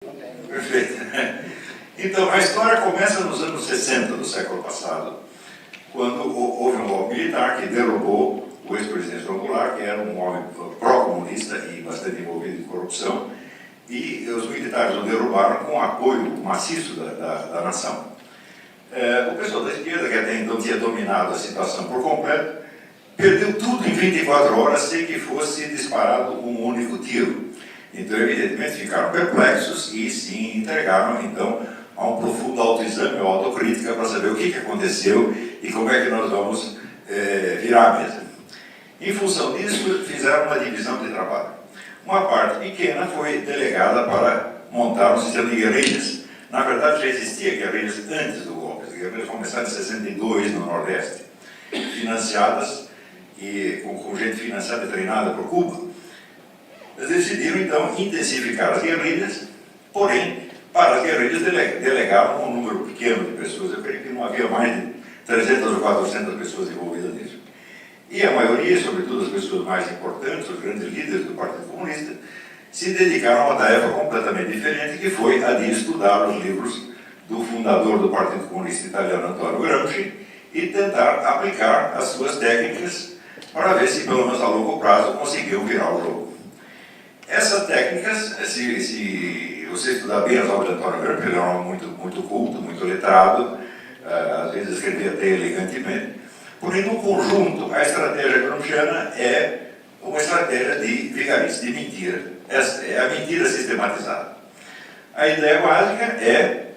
Perfeito. Então, a história começa nos anos 60 do século passado, quando houve um golpe militar que derrubou o ex-presidente João Goulart, que era um homem pró-comunista e bastante envolvido em corrupção, e os militares o derrubaram com apoio maciço da nação. O pessoal da esquerda, que até então tinha dominado a situação por completo, perdeu tudo em 24 horas sem que fosse disparado um único tiro. Então, evidentemente, ficaram perplexos e se entregaram, então, a um profundo autoexame ou autocrítica para saber o que aconteceu e como é que nós vamos virar a mesa. Em função disso, fizeram uma divisão de trabalho. Uma parte pequena foi delegada para montar um sistema de guerrilhas. Na verdade, já existia guerrilhas antes do golpe. As guerrilhas começaram em 62 no Nordeste, financiadas e com gente financiada e treinada por Cuba. Eles decidiram, então, intensificar as guerrilhas, porém, para as guerrilhas delegaram um número pequeno de pessoas. Eu creio que não havia mais de 300 ou 400 pessoas envolvidas nisso. E a maioria, sobretudo as pessoas mais importantes, os grandes líderes do Partido Comunista, se dedicaram a uma tarefa completamente diferente, que foi a de estudar os livros do fundador do Partido Comunista Italiano, Antonio Gramsci, e tentar aplicar as suas técnicas para ver se, pelo menos a longo prazo, conseguiam virar o jogo. Essas técnicas, se você estudar bem as obras de Antonio Gramsci, ele era um homem muito culto, muito letrado, às vezes escrevia até elegantemente, porém, no conjunto, a estratégia gramsciana é uma estratégia de vigarice, de mentira. Essa é a mentira sistematizada. A ideia básica é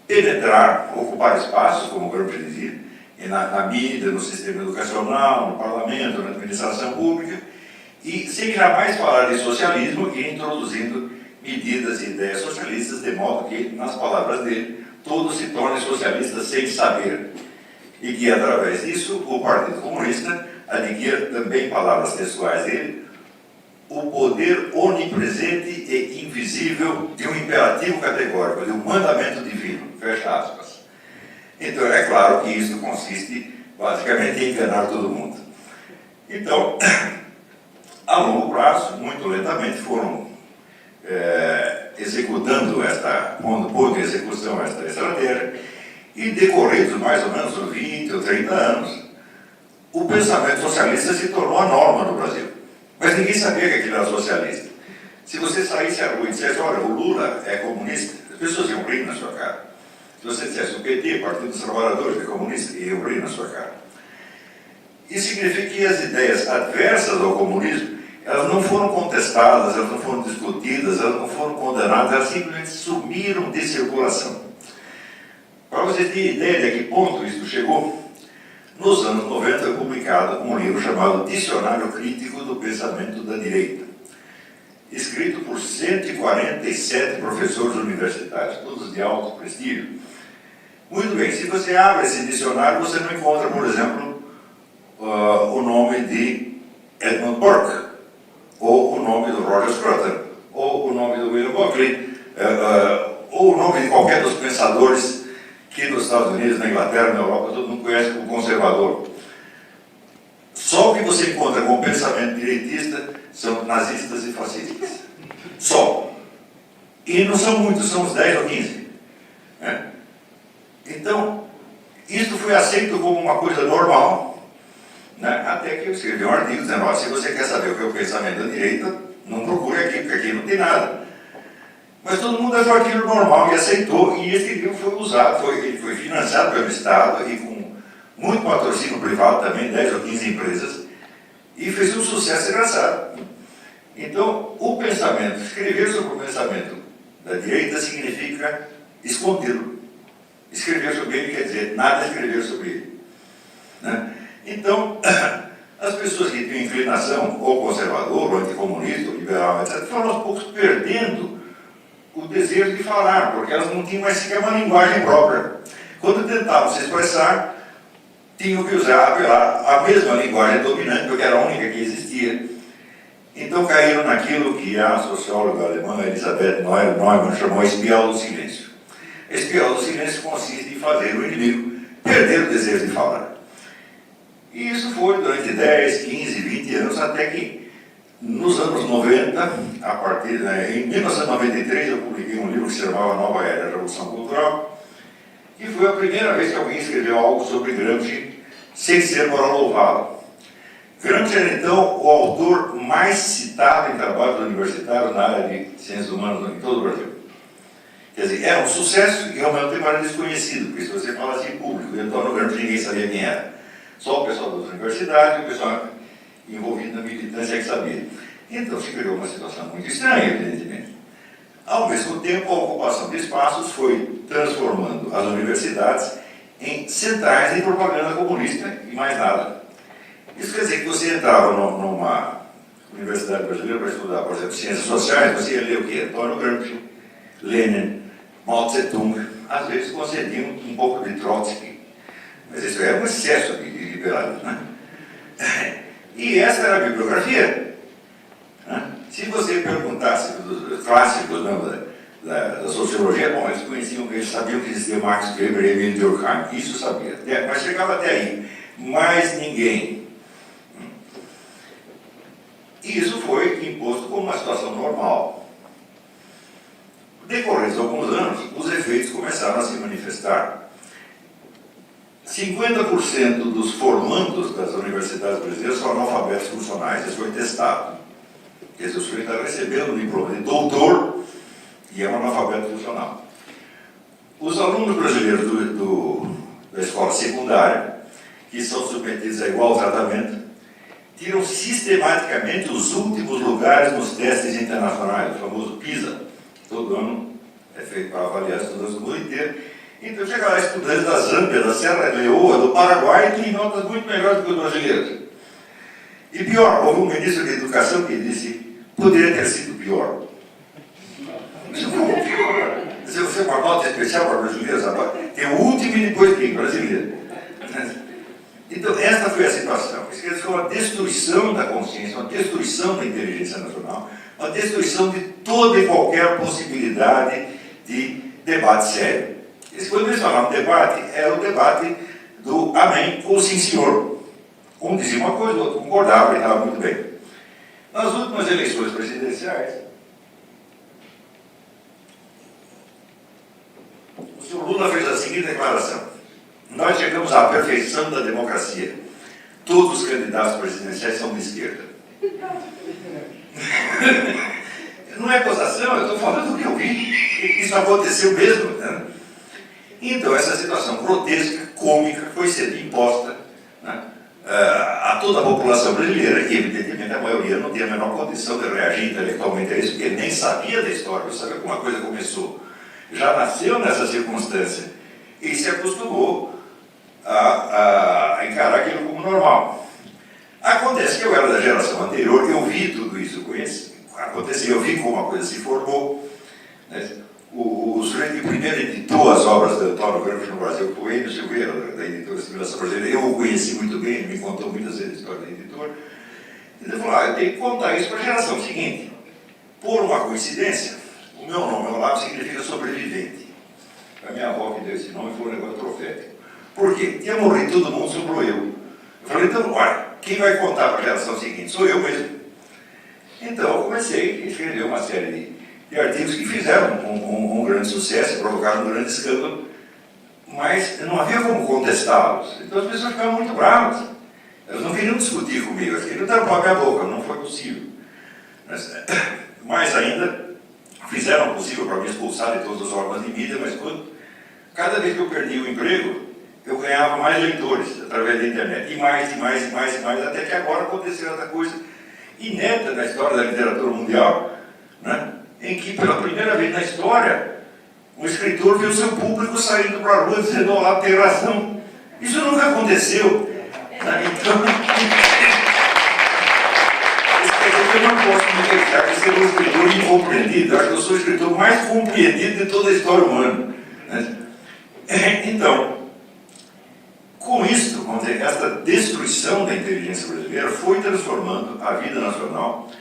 penetrar, ocupar espaços, como Gramsci dizia, na mídia, no sistema educacional, no parlamento, na administração pública, e sem jamais falar de socialismo e introduzindo medidas e ideias socialistas, de modo que, nas palavras dele, todos se tornem socialistas sem saber. E que, através disso, o Partido Comunista adquire, também palavras textuais dele, o poder onipresente e invisível de um imperativo categórico, de um mandamento divino, fecha aspas. Então, é claro que isso consiste, basicamente, em enganar todo mundo. Então, a longo prazo, muito lentamente, foram executando pondo em execução esta estratégia, e decorridos mais ou menos 20 ou 30 anos, o pensamento socialista se tornou a norma no Brasil. Mas ninguém sabia que aquilo era socialista. Se você saísse à rua e dissesse, olha, o Lula é comunista, as pessoas iam rir na sua cara. Se você dissesse, o PT, Partido dos Trabalhadores, é comunista, iam rir na sua cara. Isso significa que as ideias adversas ao comunismo, elas não foram contestadas, elas não foram discutidas, elas não foram condenadas, elas simplesmente sumiram de circulação. Para vocês terem ideia de a que ponto isso chegou, nos anos 90 foi publicado um livro chamado Dicionário Crítico do Pensamento da Direita, escrito por 147 professores universitários, todos de alto prestígio. Muito bem, se você abre esse dicionário, você não encontra, por exemplo, o nome de Edmund Burke, ou o nome do Roger Scruton, ou o nome do William Buckley, ou o nome de qualquer dos pensadores que nos Estados Unidos, na Inglaterra, na Europa, todo mundo conhece como conservador. Só o que você encontra com pensamento direitista são nazistas e fascistas. Só. E não são muitos, são uns 10 ou 15. Né? Então, isso foi aceito como uma coisa normal, né? Até que eu escrevi um artigo dizendo, se você quer saber o que é o pensamento da direita, não procure aqui, porque aqui não tem nada. Mas todo mundo achou aquilo normal e aceitou, e esse livro foi usado, ele foi financiado pelo Estado e com muito patrocínio privado também, 10 ou 15 empresas, e fez um sucesso engraçado. Então, o pensamento, escrever sobre o pensamento da direita significa escondê-lo. Escrever sobre ele quer dizer nada escrever sobre ele. Né? Então, as pessoas que tinham inclinação ou conservador, ou anticomunista, ou liberal, etc., foram aos poucos perdendo o desejo de falar, porque elas não tinham mais sequer uma linguagem própria. Quando tentavam se expressar, tinham que usar a mesma linguagem dominante, porque era a única que existia. Então caíram naquilo que a socióloga alemã Elisabeth Neumann chamou de espiral do silêncio. Espiral do silêncio consiste em fazer o inimigo perder o desejo de falar. E isso foi durante 10, 15, 20 anos, até que Nos anos 90, em 1993, eu publiquei um livro que se chamava Nova Era, Revolução Cultural, e foi a primeira vez que alguém escreveu algo sobre Gramsci sem ser moral louvado. Gramsci era, então, o autor mais citado em trabalhos universitários na área de ciências humanas em todo o Brasil. Quer dizer, era um sucesso e ao mesmo tempo era desconhecido, porque se você falasse em público, então no Gramsci ninguém sabia quem era. Só o pessoal das universidades e o pessoal envolvido na militância que sabia. Então se criou uma situação muito estranha, evidentemente. Ao mesmo tempo, a ocupação de espaços foi transformando as universidades em centrais de propaganda comunista e mais nada. Isso quer dizer que você entrava numa universidade brasileira para estudar, por exemplo, ciências sociais, você ia ler o quê? Antônio Gramsci, Lenin, Mao Tse-tung, às vezes concediam um pouco de Trotsky. Mas isso é um excesso de liberalismo, né? E essa era a bibliografia. Se você perguntasse dos clássicos da sociologia, bom, eles sabiam que existia Max Weber e Emile Durkheim, isso sabia, mas chegava até aí. Mais ninguém. E isso foi imposto como uma situação normal. Decorrentes de alguns anos, os efeitos começaram a se manifestar. 50% dos formandos das universidades brasileiras são analfabetos funcionais, isso foi testado. Quer dizer, o sujeito está recebendo o diploma de doutor e é um analfabeto funcional. Os alunos brasileiros da escola secundária, que são submetidos a igual tratamento, tiram sistematicamente os últimos lugares nos testes internacionais, o famoso PISA. Todo ano é feito para avaliar estudantes do mundo inteiro. Então chega lá estudantes da Zâmbia, da Serra Leoa, do Paraguai, que têm notas muito melhores do que os brasileiros. E pior, houve um ministro de educação que disse: poderia ter sido pior. Isso foi pior. Você uma nota especial para brasileiros, tem o último e depois quem? Brasileiro. Então, esta foi a situação. Isso quer dizer, uma destruição da consciência, uma destruição da inteligência nacional, uma destruição de toda e qualquer possibilidade de debate sério. Quando eles falavam debate, era o debate do amém ou sim senhor. Um dizia uma coisa, o outro concordava e estava muito bem. Nas últimas eleições presidenciais, o senhor Lula fez a seguinte declaração: nós chegamos à perfeição da democracia. Todos os candidatos presidenciais são de esquerda. Não é acusação, eu estou falando do que eu vi. Isso aconteceu mesmo. Né? Então, essa situação grotesca, cômica, foi sendo imposta, né, a toda a população brasileira, e evidentemente a maioria não tinha a menor condição de reagir intelectualmente a isso, porque nem sabia da história, não sabia como a coisa começou. Já nasceu nessa circunstância e se acostumou a encarar aquilo como normal. Acontece que eu era da geração anterior, eu vi tudo isso, aconteceu, eu vi como a coisa se formou. Né? O sujeito que primeiro editou as obras do Antônio Gramsci no Brasil foi o Enio Silveira, da editora Civilização Brasileira. Eu o conheci muito bem, ele me contou muitas vezes a história da editora. E ele falou: eu tenho que contar isso para a geração seguinte. Por uma coincidência, o meu nome, Olavo, significa sobrevivente. A minha avó que deu esse nome foi um negócio profético. Por quê? Tinha morrido todo mundo, sobrou eu. Eu falei: então, olha, quem vai contar para a geração seguinte? Sou eu mesmo. Então, eu comecei a escrever uma série de artigos que fizeram um grande sucesso, provocaram um grande escândalo, mas não havia como contestá-los. Então as pessoas ficavam muito bravas. Elas não queriam discutir comigo, elas queriam tampar minha boca, não foi possível. Mais ainda, fizeram o possível para me expulsar de todos os órgãos de mídia, mas cada vez que eu perdia o emprego, eu ganhava mais leitores através da internet, e mais, até que agora aconteceu outra coisa inédita na história da literatura mundial, né? Em que pela primeira vez na história um escritor viu seu público saindo para a rua dizendo: olá, tem razão. Isso nunca aconteceu. Então, eu não posso me deixar de ser um escritor incompreendido. Eu acho que eu sou o escritor mais compreendido de toda a história humana. Então, com isso, vamos dizer, esta destruição da inteligência brasileira foi transformando a vida nacional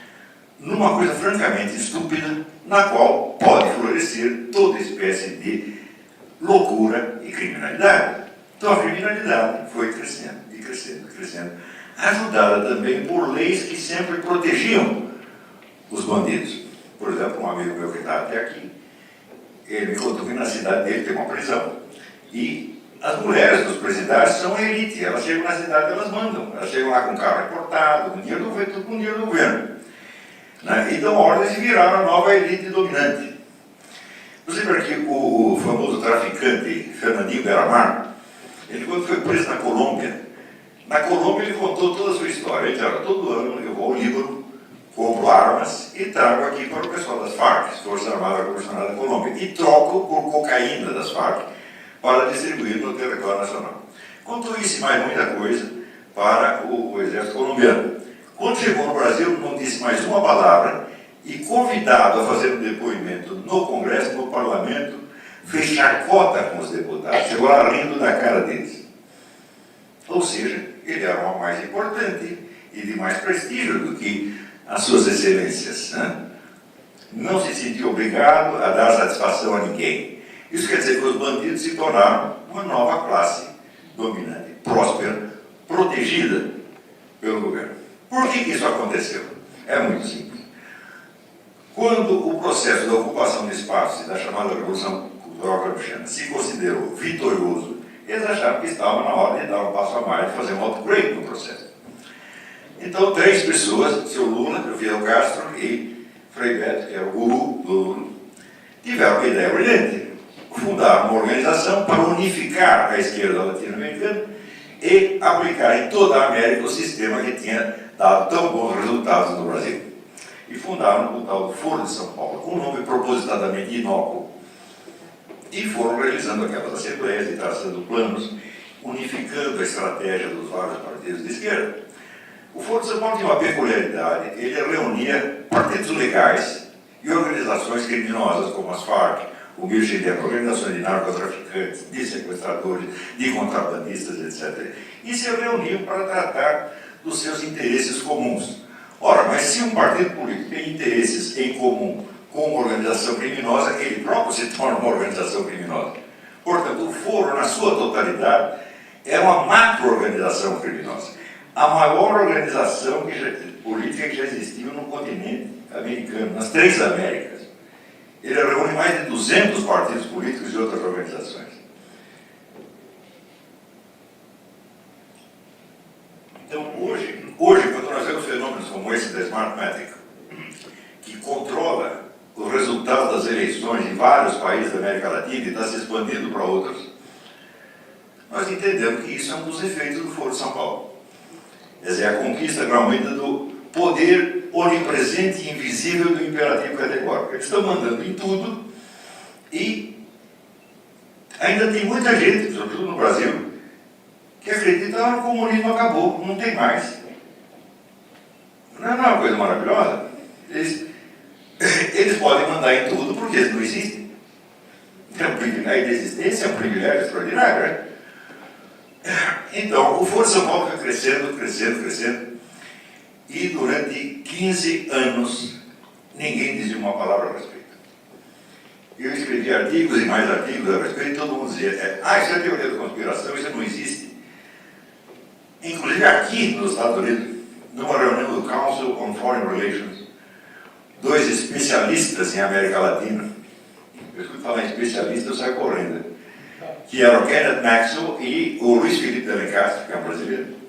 numa coisa francamente estúpida, na qual pode florescer toda espécie de loucura e criminalidade. Então a criminalidade foi crescendo, ajudada também por leis que sempre protegiam os bandidos. Por exemplo, um amigo meu que está até aqui, ele me contou que na cidade dele tem uma prisão e as mulheres dos presidiários são elite, elas chegam na cidade, elas mandam, elas chegam lá com o carro reportado, com dinheiro do governo, tudo com dinheiro do governo. Né? E dão ordens e viraram a nova elite dominante. Você vê que o famoso traficante Fernandinho Beramar, ele quando foi preso na Colômbia ele contou toda a sua história. Ele disse, todo ano eu vou ao Líbano, compro armas e trago aqui para o pessoal das Farc, Força Armada Revolucionária da Colômbia, e troco por cocaína das Farc para distribuir no território nacional. Contou isso e mais muita coisa para o exército colombiano. Quando chegou no Brasil, não disse mais uma palavra e, convidado a fazer um depoimento no Congresso, no Parlamento, fez chacota com os deputados, chegou lá rindo da cara deles. Ou seja, ele era uma mais importante e de mais prestígio do que as suas excelências. Né? Não se sentiu obrigado a dar satisfação a ninguém. Isso quer dizer que os bandidos se tornaram uma nova classe dominante, próspera, protegida pelo governo. Por que isso aconteceu? É muito simples. Quando o processo da ocupação de espaços e da chamada Revolução Cultural Cambochana se considerou vitorioso, eles acharam que estava na hora de dar um passo a mais, de fazer um upgrade no processo. Então, 3 pessoas, o seu Lula, o Fidel Castro e Frei Beto, que era o guru do Lula, tiveram uma ideia brilhante. Fundaram uma organização para unificar a esquerda latino-americana e aplicar em toda a América o sistema que tinha dado tão bons resultados no Brasil. E fundaram o tal do Foro de São Paulo, com um nome propositadamente inócuo. E foram realizando aquelas assembleias e traçando planos, unificando a estratégia dos vários partidos de esquerda. O Foro de São Paulo tinha uma peculiaridade, ele reunia partidos legais e organizações criminosas, como as Farc, o Mirchidem, organizações de narcotraficantes, de sequestradores, de contrabandistas, etc. E se reuniam para tratar dos seus interesses comuns. Ora, mas se um partido político tem interesses em comum com uma organização criminosa, ele próprio se torna uma organização criminosa. Portanto, o Foro, na sua totalidade, é uma macro-organização criminosa. A maior organização política que já existiu no continente americano, nas 3 Américas. Ele reúne mais de 200 partidos políticos e outras organizações. Então, hoje, quando nós vemos fenômenos como esse da Smartmatic, que controla o resultado das eleições em vários países da América Latina e está se expandindo para outros, nós entendemos que isso é um dos efeitos do Foro de São Paulo. Quer dizer, a conquista gratuita do poder onipresente e invisível do imperativo categórico. Eles estão mandando em tudo e ainda tem muita gente, sobretudo no Brasil, que acredita que o comunismo acabou, não tem mais. Não é uma coisa maravilhosa? Eles podem mandar em tudo porque eles não existem. Então, o privilégio de existência é um privilégio extraordinário, né? Então, o Foro de São Paulo foi crescendo, crescendo, crescendo. E durante 15 anos, ninguém dizia uma palavra a respeito. Eu escrevi artigos e mais artigos a respeito, e todo mundo dizia, isso é teoria da conspiração, isso não existe. Inclusive aqui nos Estados Unidos, numa reunião do Council on Foreign Relations, 2 especialistas em América Latina, eu escuto falar em especialista, eu saio correndo, que eram o Kenneth Maxwell e o Luiz Felipe D'Alencastro, que é um brasileiro.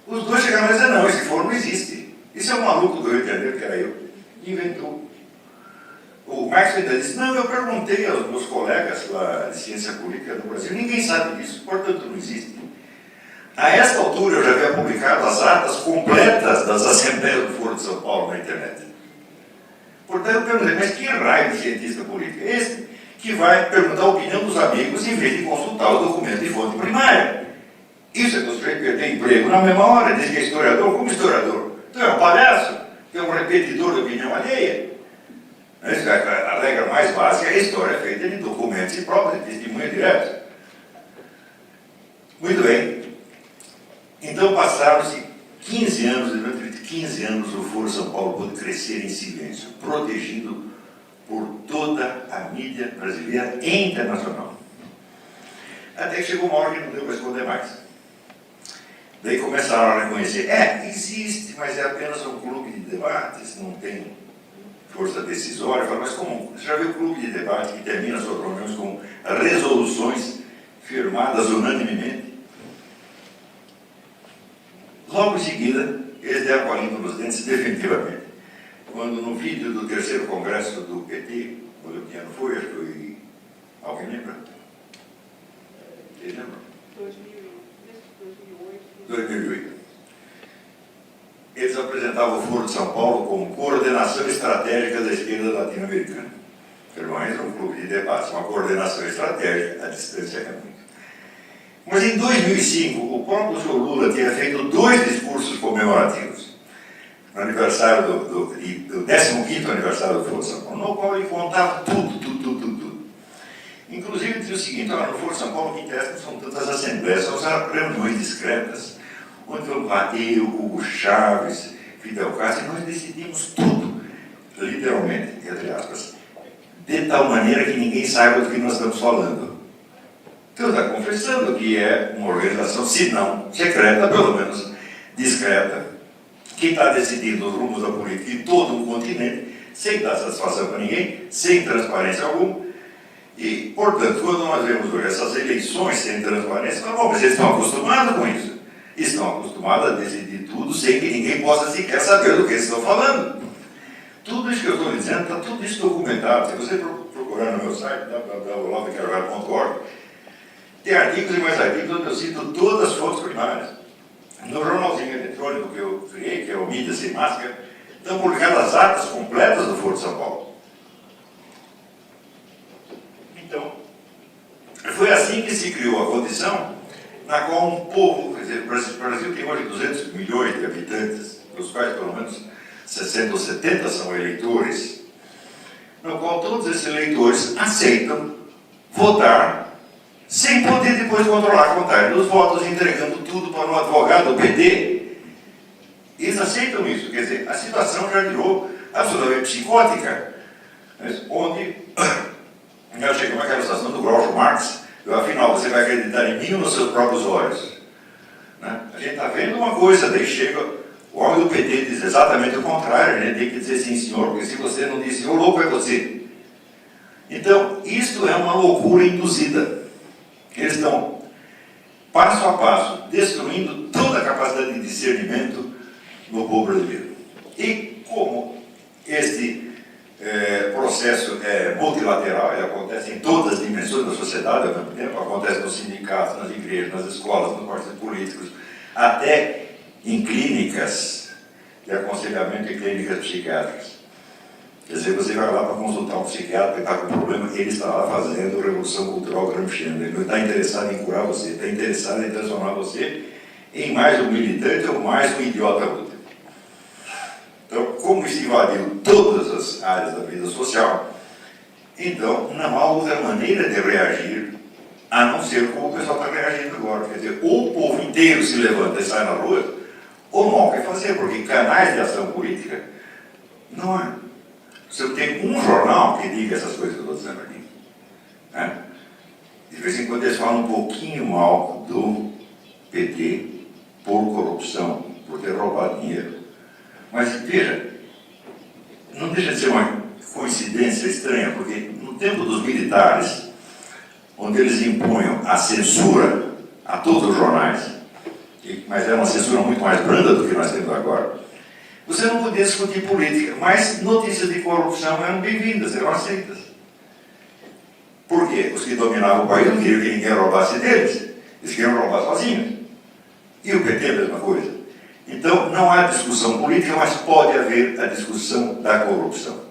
Os 2 chegaram a dizer, não, esse foro não existe. Isso é um maluco do Rio de Janeiro, que era eu, que inventou. O Maxwell ainda disse, não, eu perguntei aos meus colegas lá de ciência política do Brasil, ninguém sabe disso, portanto não existe. A esta altura eu já havia publicado as atas completas das assembleias do Foro de São Paulo na internet. Portanto, eu perguntei, mas que raio de cientista político é esse que vai perguntar a opinião dos amigos em vez de consultar o documento de fonte primária? Isso é que o sujeito perder emprego na mesma hora, diz que é historiador. Como historiador? Tu é um palhaço? Tu é um repetidor de opinião alheia? A regra mais básica é a história feita de documentos e provas, de testemunha direto. Muito bem. Então passaram-se 15 anos, e durante 15 anos o Foro de São Paulo pôde crescer em silêncio, protegido por toda a mídia brasileira e internacional. Até que chegou uma hora que não deu para esconder mais. Daí começaram a reconhecer, existe, mas é apenas um clube de debates, não tem força decisória. Eu falo, mas como? Você já viu o clube de debate que termina suas reuniões com resoluções firmadas unanimemente? Logo em seguida, eles deram com a língua nos dentes definitivamente. Quando no vídeo do terceiro congresso do PT, quando que ano foi? Acho que foi... Alguém lembra? Vocês lembram? 2008. Eles apresentavam o Foro de São Paulo como coordenação estratégica da esquerda latino-americana. Não entra um clube de debates, uma coordenação estratégica, a distância é muito. Mas em 2005, o próprio senhor Lula tinha feito 2 discursos comemorativos no aniversário do 15º aniversário do Foro de São Paulo, no qual ele contava tudo. Inclusive dizia o seguinte: olha, no Foro de São Paulo, que interessa, são tantas assembleias, são reuniões discretas, onde vamos lá, eu, Hugo Chávez, Fidel Castro, e nós decidimos tudo, literalmente, entre aspas, de tal maneira que ninguém saiba do que nós estamos falando. Então está confessando que é uma organização, se não secreta, pelo menos discreta, que está decidindo os rumos da política em todo um continente, sem dar satisfação para ninguém, sem transparência alguma. E, portanto, quando nós vemos hoje essas eleições sem transparência, bom, mas eles estão acostumados com isso. Estão acostumados a decidir tudo sem que ninguém possa sequer saber do que eles estão falando. Tudo isso que eu estou dizendo, está tudo isso documentado. Se você procurar no meu site, www.lavacarvalho.org, tem artigos e mais artigos onde eu cito todas as fontes primárias. No jornalzinho eletrônico que eu criei, que é o Mídia Sem Máscara, estão publicadas as atas completas do Foro de São Paulo. Então, foi assim que se criou a condição na qual um povo, quer dizer, o Brasil tem hoje 200 milhões de habitantes, dos quais pelo menos 60 ou 70 são eleitores, no qual todos esses eleitores aceitam votar sem poder depois controlar a contagem dos votos, entregando tudo para um advogado do PT. Eles aceitam isso, quer dizer, a situação já virou absolutamente psicótica, onde já chegamos àquela situação do Groucho Marx, afinal, você vai acreditar em mim ou nos seus próprios olhos? Né? A gente está vendo uma coisa, daí chega o homem do PT e diz exatamente o contrário, a gente tem que dizer sim, senhor, porque se você não diz sim, o louco é você. Então, isto é uma loucura induzida. Eles estão, passo a passo, destruindo toda a capacidade de discernimento no povo brasileiro. E como este processo é multilateral, ele acontece em todas as dimensões da sociedade ao mesmo tempo, acontece nos sindicatos, nas igrejas, nas escolas, nos partidos políticos, até em clínicas de aconselhamento e clínicas psiquiátricas. Quer dizer, você vai lá para consultar um psiquiatra que está com problema, ele está lá fazendo revolução cultural gramsciana. Ele não está interessado em curar você, está interessado em transformar você em mais um militante ou mais um idiota útil. Então, como isso invadiu todas as áreas da vida social, então não há outra maneira de reagir a não ser como o pessoal está reagindo agora. Quer dizer, ou o povo inteiro se levanta e sai na rua, ou não há o que fazer, porque canais de ação política não há. Você tem um jornal que diga essas coisas que eu estou dizendo aqui. Né? De vez em quando eles falam um pouquinho mal do PT por corrupção, por ter roubado dinheiro. Mas veja, não deixa de ser uma coincidência estranha, porque no tempo dos militares, onde eles impunham a censura a todos os jornais, mas era uma censura muito mais branda do que nós temos agora, você não podia discutir política, mas notícias de corrupção eram bem-vindas, eram aceitas. Por quê? Os que dominavam o país não queriam que ninguém roubasse deles, eles queriam roubar sozinhos. E o PT a mesma coisa. Então, não há discussão política, mas pode haver a discussão da corrupção.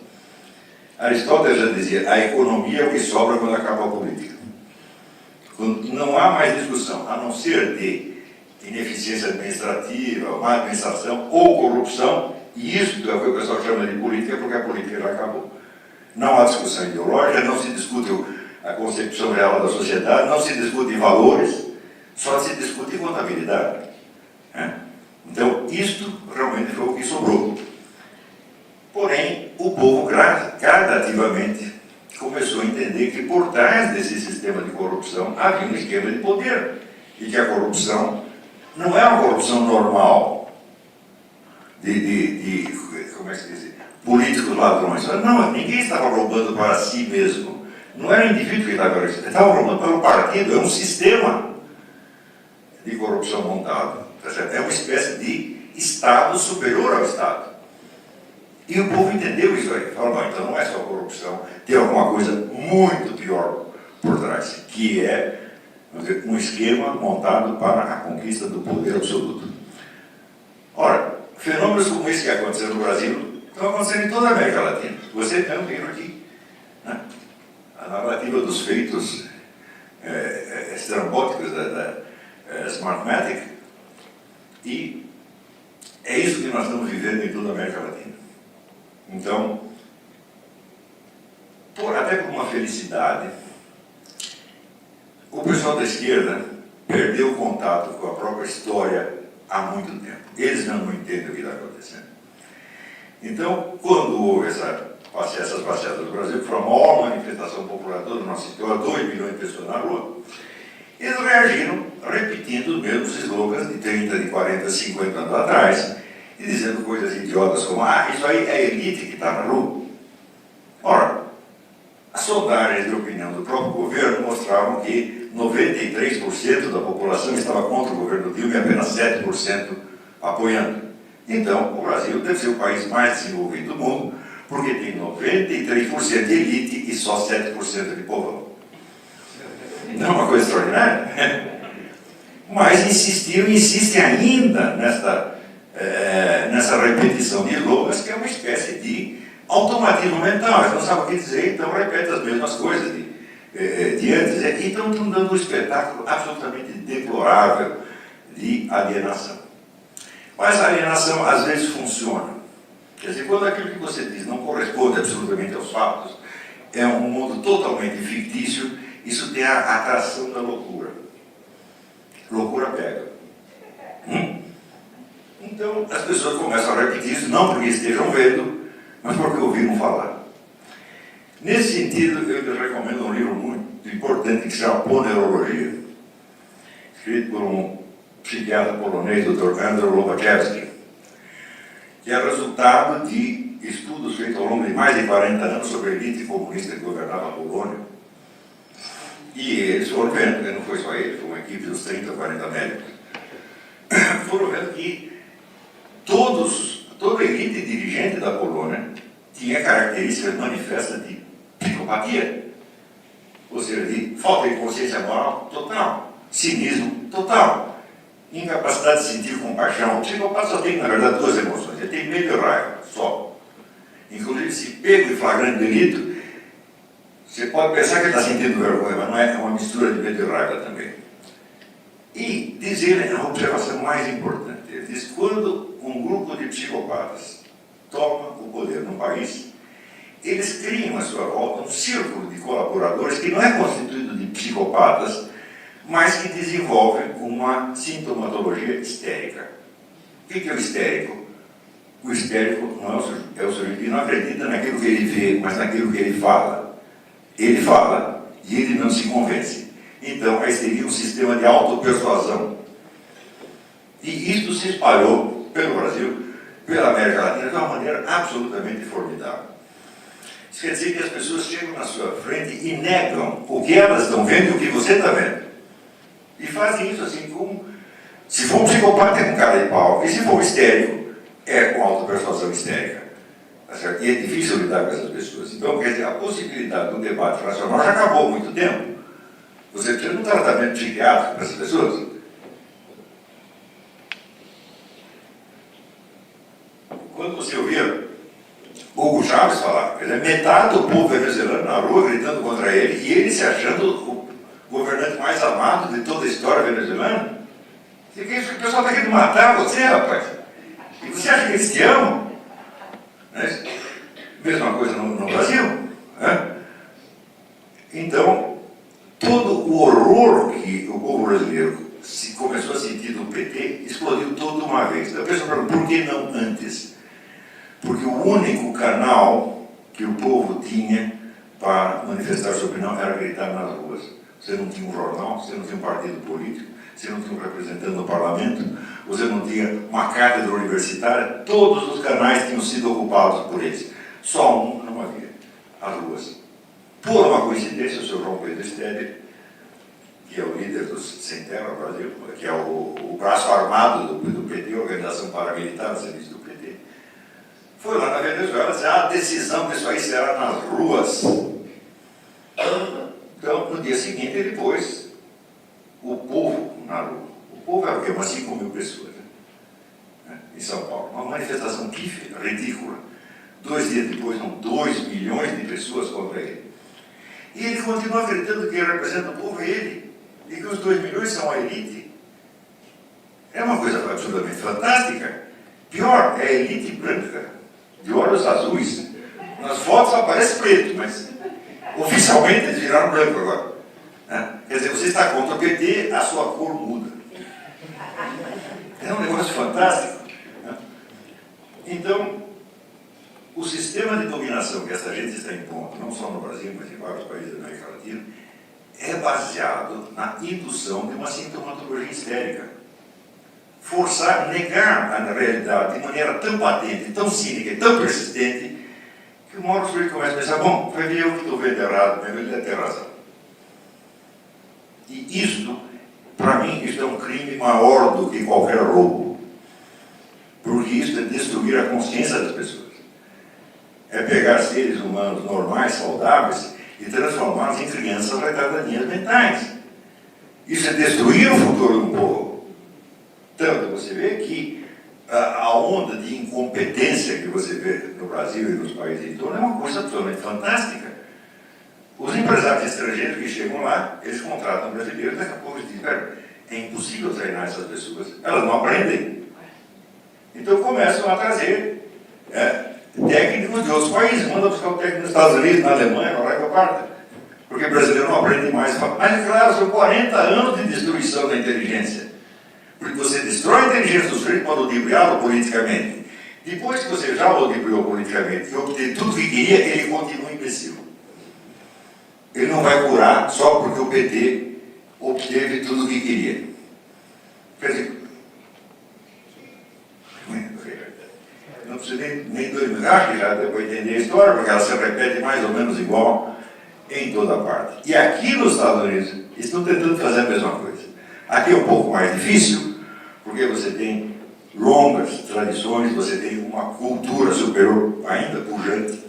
Aristóteles já dizia, a economia é o que sobra quando acaba a política. Quando não há mais discussão, a não ser de ineficiência administrativa, má administração ou corrupção, e isso é o que o pessoal chama de política, porque a política já acabou. Não há discussão ideológica, não se discute a concepção real da sociedade, não se discute valores, só se discute contabilidade. Né? Então, isto realmente foi o que sobrou. Porém, o povo gradativamente começou a entender que por trás desse sistema de corrupção havia um esquema de poder e que a corrupção não é uma corrupção normal como é que se diz? políticos ladrões. Não, ninguém estava roubando para si mesmo. Não era o indivíduo que estava roubando, ele estava roubando para o partido, é um sistema de corrupção montado. Tá certo? É uma espécie de Estado superior ao Estado. E o povo entendeu isso aí. Falou, não, então não é só corrupção, tem alguma coisa muito pior por trás, que é, vamos dizer, um esquema montado para a conquista do poder absoluto. Ora, fenômenos como esse que aconteceu no Brasil estão acontecendo em toda a América Latina. Você mesmo viu aqui, né? A narrativa dos feitos estrambóticos da Smartmatic, e é isso que nós estamos vivendo em toda a América Latina. Então, até por uma felicidade, o pessoal da esquerda perdeu o contato com a própria história há muito tempo. Eles não entendem o que está acontecendo. Então, quando houve essas passeatas do Brasil, que foi a maior manifestação popular do nosso história, 2 milhões de pessoas na rua, eles reagiram repetindo os mesmos slogans de 30, de 40, 50 anos atrás, e dizendo coisas idiotas como, isso aí é a elite que está na rua. Ora, as sondagens de opinião do próprio governo mostravam que 93% da população estava contra o governo Dilma e apenas 7% apoiando. Então, o Brasil deve ser o país mais desenvolvido do mundo, porque tem 93% de elite e só 7% de povão. Não é uma coisa extraordinária? Mas insistem ainda nessa repetição de slogans, que é uma espécie de automatismo mental. Eles não sabem o que dizer, então repetem as mesmas coisas de antes. E estão dando um espetáculo absolutamente deplorável de alienação. Mas a alienação às vezes funciona. Quer dizer, quando aquilo que você diz não corresponde absolutamente aos fatos, é um mundo totalmente fictício, isso tem a atração da loucura. Loucura pega. Então, as pessoas começam a repetir isso, não porque estejam vendo, mas porque ouviram falar. Nesse sentido, eu lhes recomendo um livro muito importante que se chama Ponerologia, escrito por um psiquiatra polonês, Dr. Andrzej Lobaczewski, que é resultado de estudos feitos ao longo de mais de 40 anos sobre a elite comunista que governava a Polônia. E eles foram vendo, não foi só ele, foi uma equipe de uns 30, 40 médicos, foram vendo que toda a elite dirigente da Polônia tinha características manifestas de psicopatia, ou seja, de falta de consciência moral total, cinismo total, incapacidade de sentir compaixão. O psicopata só tem, na verdade, 2 emoções, ele tem medo e raiva, só. Inclusive, se pego em flagrante delito, você pode pensar que ele está sentindo vergonha, mas não é, uma mistura de medo e raiva também. E diz ele a observação mais importante. Ele diz que quando um grupo de psicopatas toma o poder no país, eles criam à sua volta um círculo de colaboradores que não é constituído de psicopatas, mas que desenvolvem uma sintomatologia histérica. O que é o histérico? O histérico não é o sujeito que não acredita naquilo que ele vê, mas naquilo que ele fala. Ele fala e ele não se convence. Então, aí seria um sistema de autopersuasão. E isso se espalhou pelo Brasil, pela América Latina, de uma maneira absolutamente formidável. Isso quer dizer que as pessoas chegam na sua frente e negam o que elas estão vendo e o que você está vendo. E fazem isso assim como... Se for um psicopata, é com cara de pau. E se for histérico, é com autopersuasão histérica. E é difícil lidar com essas pessoas. Então, quer dizer, a possibilidade de um debate racional já acabou há muito tempo. Você precisa de um tratamento psiquiátrico para essas pessoas. Quando você ouvia Hugo Chávez falar, quer dizer, metade do povo venezuelano na rua gritando contra ele, e ele se achando o governante mais amado de toda a história venezuelana. O pessoal está querendo matar você, rapaz. E você acha que eles te amam? Mesma coisa no Brasil. Né? Então, todo o horror que o povo brasileiro começou a sentir do PT explodiu todo de uma vez. A pessoa pergunta, por que não antes? Porque o único canal que o povo tinha para manifestar sua opinião era gritar nas ruas. Você não tinha um jornal, você não tinha um partido político, você não tinha um representante no parlamento, você não tinha uma cátedra universitária, todos os canais tinham sido ocupados por eles. Só um não havia, as ruas. Por uma coincidência, o senhor João Pedro Steder, que é o líder do Sem Terra no Brasil, que é o braço armado do PT, Organização Paramilitar a serviço do PT, foi lá na Venezuela dizer: a decisão disso aí será nas ruas. Então, no dia seguinte, ele pôs o povo na rua. O povo era o quê? Umas 5.000 pessoas, né? Em São Paulo. Uma manifestação pífia, ridícula. 2 dias depois, são 2 milhões de pessoas contra ele. E ele continua acreditando que quem representa o povo é ele, e que os 2 milhões são a elite. É uma coisa absolutamente fantástica. Pior, é a elite branca, de olhos azuis. Nas fotos aparece preto, mas oficialmente eles viraram branco agora. Né? Quer dizer, você está contra o PT, a sua cor muda. É um negócio fantástico. Né? Então, o sistema de dominação que essa gente está impondo, não só no Brasil, mas em vários países da América Latina, é baseado na indução de uma sintomatologia histérica. Forçar, negar a realidade de maneira tão patente, tão cínica e tão persistente, que uma hora o sujeito começa a pensar: bom, vai ver eu que estou vendo errado, mas ele deve ter razão. E isto, para mim, isto é um crime maior do que qualquer roubo. Porque isso é destruir a consciência das pessoas. É pegar seres humanos normais, saudáveis, e transformá-los em crianças retardadinhas mentais. Isso é destruir o futuro de um povo. Tanto você vê que a onda de incompetência que você vê no Brasil e nos países em torno é uma coisa absolutamente fantástica. Os empresários estrangeiros que chegam lá, eles contratam brasileiros, daqui a pouco eles dizem: é impossível treinar essas pessoas, elas não aprendem. Então começam a trazer técnicos de outros países, manda buscar o técnico nos Estados Unidos, na Alemanha, na Reino Parta, porque o brasileiro não aprende mais. Mas, claro, são 40 anos de destruição da inteligência. Porque você destrói a inteligência do sujeito para ludibriá-lo politicamente. Depois que você já o ludibriou politicamente e obteve tudo o que queria, ele continua imbecil. Ele não vai curar só porque o PT obteve tudo o que queria. Quer dizer, não precisa nem 2 mil, acho que já deu para entender a história, porque ela se repete mais ou menos igual em toda parte. E aqui nos Estados Unidos, estão tentando fazer a mesma coisa. Aqui é um pouco mais difícil, porque você tem longas tradições, você tem uma cultura superior ainda pujante.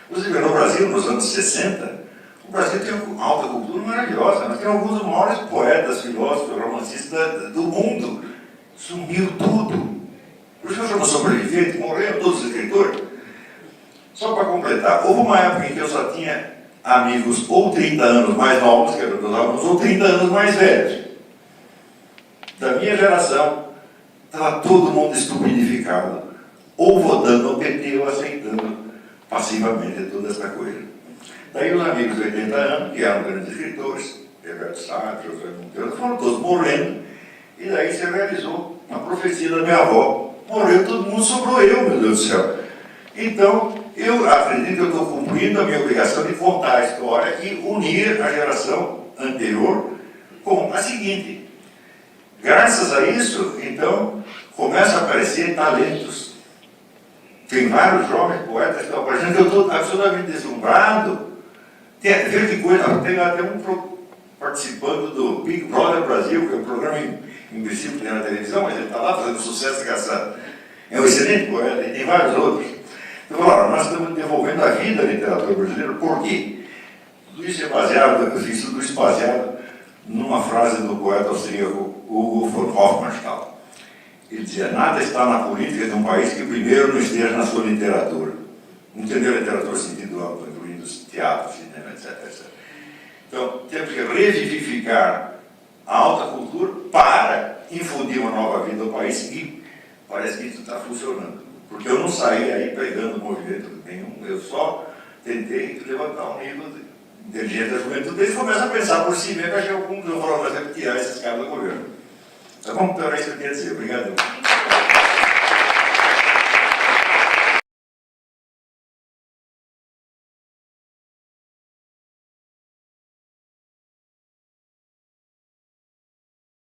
Você vê no Brasil, nos anos 60, o Brasil tem uma alta cultura maravilhosa. Nós temos alguns dos maiores poetas, filósofos, romancistas do mundo. Sumiu tudo. Por isso que eu chamo sobrevivente, morreram todos os escritores. Só para completar, houve uma época em que eu só tinha amigos ou 30 anos mais novos que eram meus alunos, ou 30 anos mais velhos. Da minha geração, estava todo mundo estupidificado, ou votando no PT ou aceitando passivamente toda essa coisa. Daí os amigos de 80 anos, que eram grandes escritores, Herbert Sartre, José Monteiro, foram todos morrendo, e daí se realizou a profecia da minha avó. Morreu todo mundo, sobrou eu, meu Deus do céu. Então, eu acredito que eu estou cumprindo a minha obrigação de contar a história e unir a geração anterior com a seguinte. Graças a isso, então, começam a aparecer talentos. Tem vários jovens poetas que estão aparecendo, eu estou absolutamente deslumbrado. Veja que coisa, tem até um participando do Big Brother Brasil, que é um programa imbecil que tem na televisão, mas ele está lá fazendo sucesso engraçado. É um excelente poeta, e tem vários outros. Eu falo: nós estamos devolvendo a vida à literatura brasileira. Por quê? Tudo isso é baseado numa frase do poeta austríaco Hugo von Hofmannsthal. Ele dizia: nada está na política de um país que primeiro não esteja na sua literatura. Entendeu a literatura no sentido amplo, incluindo teatro, cinema, etc, etc. Então, temos que revivificar a alta cultura para infundir uma nova vida ao país, e parece que isso está funcionando. Porque eu não saí aí pregando movimento nenhum, eu só tentei levantar um nível de inteligência da juventude. Eles começam a pensar por si mesmo, achei algum que eu falo, mas é tirar esses caras do governo. Tá bom? Então era isso que eu queria dizer. Obrigado.